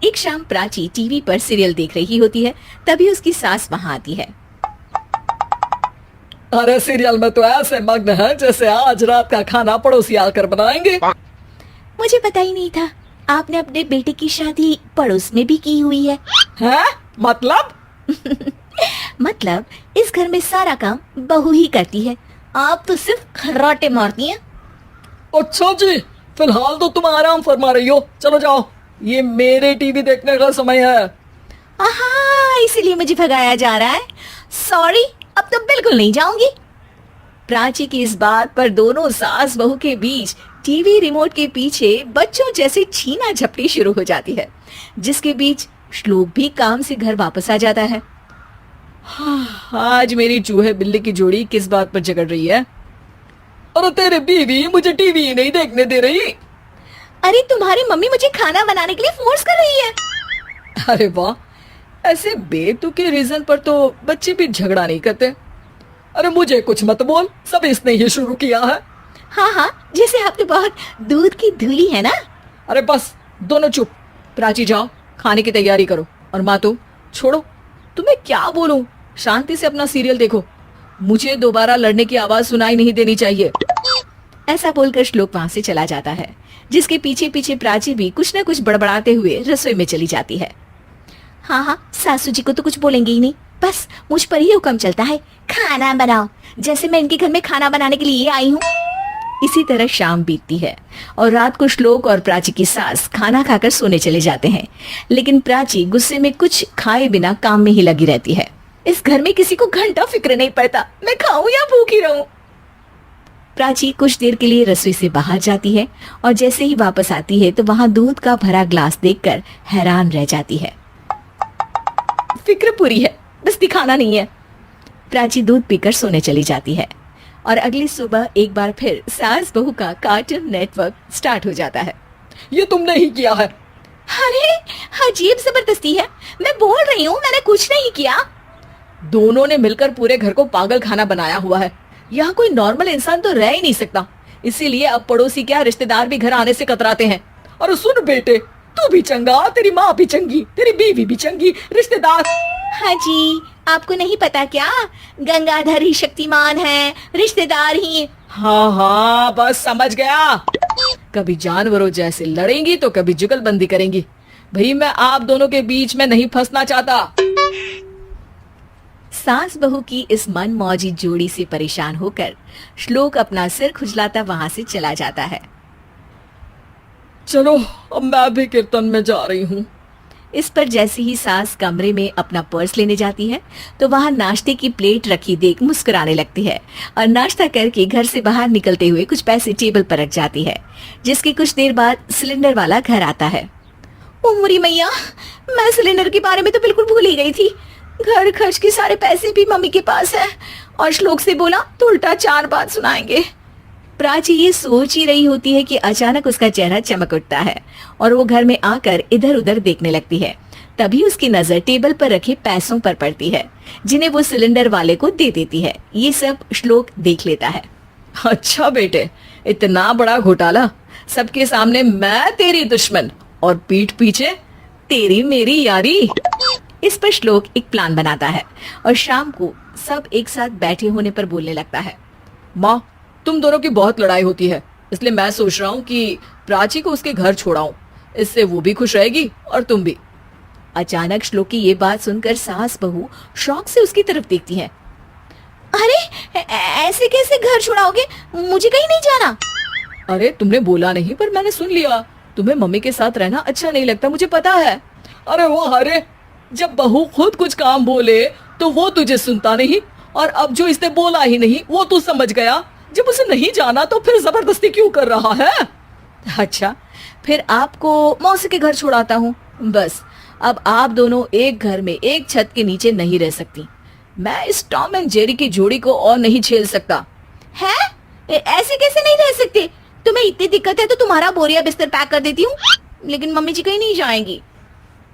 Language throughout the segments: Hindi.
एक शाम प्राची टीवी पर सीरियल देख रही होती है। तभी उसकी सास वहाँ आती है। अरे सीरियल में तो ऐसे मग्न है जैसे आज रात का खाना पड़ोसी आकर बनाएंगे। मुझे पता ही नहीं था आपने अपने बेटे की शादी पड़ोस में भी की हुई है। हैं? मतलब? मतलब इस घर में सारा काम बहू ही करती है, आप तो सिर्फ खर्राटे मारती हैं। अच्छा जी, फिलहाल तो तुम आराम फरमा रही हो, चलो जाओ, ये मेरे टीवी देखने का समय है। आहा, इसीलिए मुझे भगाया जा रहा है। सॉरी, अब तो बिल्कुल नहीं जाऊंगी। प्राची की इस बात पर दोनों सास बहू के बीच टीवी रिमोट के पीछे बच्चों जैसे छीना झपटी शुरू हो जाती है, जिसके बीच श्लोक भी काम से घर वापस आ जाता है। आज मेरी चूहे बिल्ली की जोड़ी किस बात पर झगड़ रही है? अरे तेरे बीवी मुझे टीवी नहीं देखने दे रही। अरे तुम्हारी मम्मी मुझे खाना बनाने के लिए फोर्स कर रही है। अरे वाह, ऐसे बेतुके रीजन पर तो बच्चे भी झगड़ा नहीं करते। अरे मुझे कुछ मत बोल, सब इसने ही शुरू किया है। हाँ हाँ, जैसे आप तो बहुत दूध की धूली है ना। अरे बस दोनों चुप। प्राची जाओ, खाने की तैयारी करो। और माँ तुम छोड़ो, तुम्हें क्या बोलूं, शांति से अपना सीरियल देखो, मुझे दोबारा लड़ने की आवाज सुनाई नहीं देनी चाहिए। ऐसा बोलकर श्लोक वहां से चला जाता है, जिसके पीछे पीछे प्राची भी कुछ न कुछ बड़बड़ाते हुए रसोई में चली जाती है। हाँ हाँ, सासू जी को तो कुछ बोलेंगे ही नहीं, बस मुझ पर ही हुक्म चलता है, खाना बनाओ, जैसे मैं इनके घर में खाना बनाने के लिए आई हूँ। इसी तरह शाम बीतती है और रात को श्लोक और प्राची की सास खाना खाकर सोने चले जाते हैं। लेकिन प्राची गुस्से में कुछ खाए बिना काम में ही लगी रहती है। इस घर में किसी को घंटा फिक्र नहीं पड़ता, मैं खाऊं या भूखी रहूं। प्राची कुछ देर के लिए रसोई से बाहर जाती है और जैसे ही वापस आती है तो वहां दूध का भरा ग्लास देखकर हैरान रह जाती है। फिक्र पूरी है, बस दिखाना नहीं है। प्राची दूध पीकर सोने चली जाती है और अगली सुबह एक बार फिर सास बहू का कार्टून नेटवर्क स्टार्ट हो जाता है। ये तुमने ही किया है। अरे अजीब जबरदस्ती है, मैं बोल रही हूँ मैंने कुछ नहीं किया। दोनों ने मिलकर पूरे घर को पागल खाना बनाया हुआ है। यहाँ कोई नॉर्मल इंसान तो रह ही नहीं सकता, इसीलिए अब पड़ोसी क्या रिश्तेदार भी घर आने से कतराते हैं। और सुन बेटे, तू भी चंगा, तेरी माँ भी चंगी, तेरी बीवी भी चंगी, रिश्तेदार। हाँ जी, आपको नहीं पता क्या, गंगाधर ही शक्तिमान है, रिश्तेदार ही। हाँ हाँ, बस समझ गया। कभी जानवरों जैसे लड़ेंगी तो कभी जुगलबंदी करेंगी। भाई मैं आप दोनों के बीच में नहीं फंसना चाहता। सास बहू की इस मन मौजी जोड़ी से परेशान होकर श्लोक अपना सिर खुजलाता वहां से चला जाता है। चलो अब मैं भी कीर्तन में जा रही हूँ। इस पर जैसे ही सास कमरे में अपना पर्स लेने जाती है तो वहां नाश्ते की प्लेट रखी देख मुस्कुराने लगती है और नाश्ता करके घर से बाहर निकलते हुए कुछ पैसे टेबल पर रख जाती है, जिसके कुछ देर बाद सिलेंडर वाला घर आता है। ओ मुरी मैया, मैं सिलेंडर के बारे में तो बिल्कुल भूल ही गई थी। घर खर्च के सारे पैसे भी मम्मी के पास है और श्लोक से बोला तो उल्टा 4 बात सुनाएंगे। प्राची ये सोच ही रही होती है कि अचानक उसका चेहरा चमक उठता है और वो घर में आकर इधर उधर देखने लगती है। तभी उसकी नजर टेबल पर रखे पैसों पर पड़ती है, जिन्हें वो सिलेंडर वाले को दे देती है। ये सब श्लोक देख लेता है। अच्छा बेटे, इतना बड़ा घोटाला, सबके सामने मैं तेरी दुश्मन और पीठ पीछे तेरी मेरी यारी। इस पर श्लोक एक प्लान बनाता है और शाम को सब एक साथ बैठे होने पर बोलने लगता है। माँ, तुम दोनों की बहुत लड़ाई होती है, इसलिए मैं सोच रहा हूँ कि प्राची को उसके घर छोड़ाऊं, इससे वो भी खुश रहेगी और तुम भी। अचानक श्लोक की ये बात सुनकर सास बहू शौक से उसकी तरफ देखती है। अरे ऐसे कैसे घर छोड़ाओगे, मुझे कहीं नहीं जाना। अरे तुमने बोला नहीं पर मैंने सुन लिया, तुम्हें मम्मी के साथ रहना अच्छा नहीं लगता, मुझे पता है। अरे वो अरे, जब बहू खुद कुछ काम बोले तो वो तुझे सुनता नहीं, और अब जो इसने बोला ही नहीं वो तू समझ गया। जब उसे नहीं जाना तो फिर जबरदस्ती क्यों कर रहा है? अच्छा, फिर आपको मौसी के घर छोड़ाता हूँ। बस अब आप दोनों एक घर में एक छत के नीचे नहीं रह सकती। मैं इस टॉम एंड जेरी की जोड़ी को और नहीं झेल सकता। है? ऐसे कैसे नहीं रह सकते? तुम्हें इतनी दिक्कत है तो तुम्हारा बोरिया बिस्तर पैक कर देती हूँ, लेकिन मम्मी जी कहीं नहीं जाएंगी।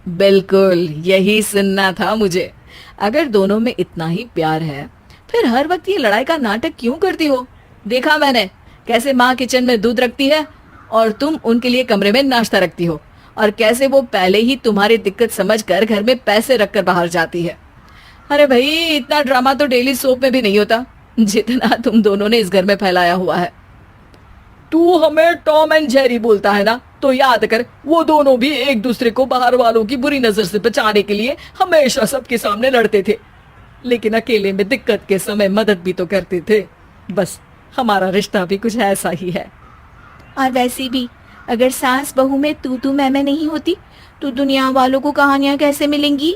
बिल्कुल यही सुनना था मुझे। अगर दोनों में इतना ही प्यार है फिर हर वक्त ये लड़ाई का नाटक क्यों करती हो? देखा मैंने कैसे माँ किचन में दूध रखती है और तुम उनके लिए कमरे में नाश्ता रखती हो, और कैसे वो पहले ही तुम्हारी दिक्कत समझकर घर में पैसे रखकर बाहर जाती है। अरे भाई, इतना ड्रामा तो डेली सोप में भी नहीं होता जितना तुम दोनों ने इस घर में फैलाया हुआ है। तू हमें टॉम एंड जेरी बोलता है ना, तो याद कर वो दोनों भी एक दूसरे को बाहर वालों की बुरी नजर से बचाने के लिए हमेशा सबके सामने लड़ते थे, लेकिन अकेले में दिक्कत के समय मदद भी तो करते थे। बस हमारा रिश्ता भी कुछ ऐसा ही है। और वैसे भी अगर सास बहू में तू मैं नहीं होती तो दुनिया वालों को कहानियां कैसे मिलेंगी?